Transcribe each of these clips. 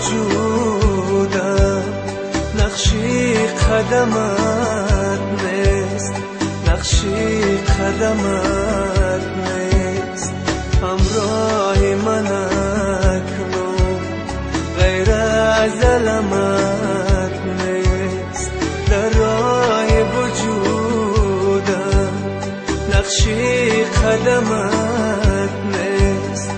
وجودم نقشی قدمت نیست، نقشی قدمت نیست. همراه من اکنون غیر از علمت نیست. در راه وجودم نقشی قدمت نیست،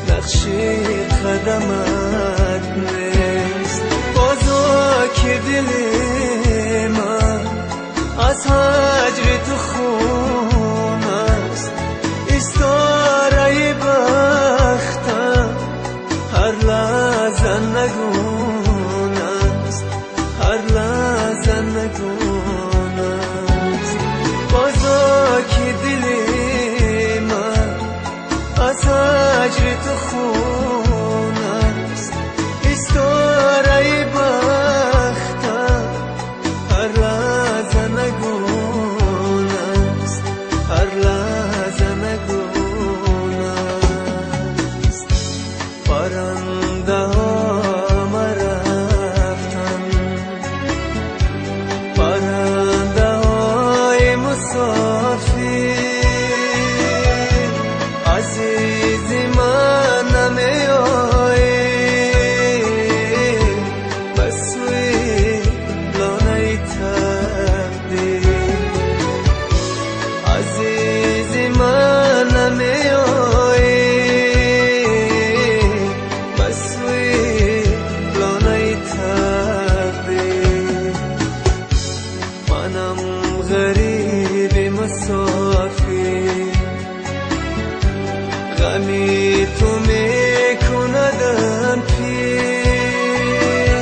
نقشی قدمت نیست. بازا که دل من از هجر تو خون است، استاره بختم هر لحظه نگون است، هر لحظه نگون است. بازا که دل من از هجر تو خون است، استاره بختم هر لحظه نگون است، هر لحظه نگون است. پرنده ها رفتن، پرنده های مسافر، عزیز من نمی آیی به سوی لانه تقدیر. عزیز من نمی آیی به سوی لانه تقدیر. منم غریب مسافر، غمی تو میکندم پیر.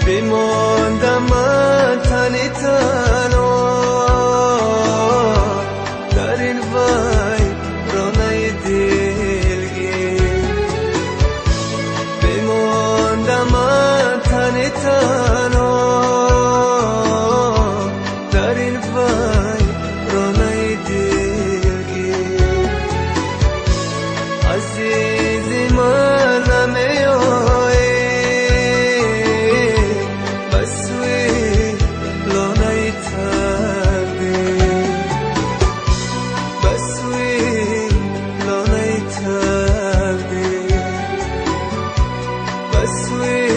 بماندم من تنی تنها در این ویرانه دلگیر. بماندم من تنی تنها در این ویرانه دلگیر. عزیز من نمی آیی به سوی لانه تقدیر، به سوی لانه تقدیر، به سوی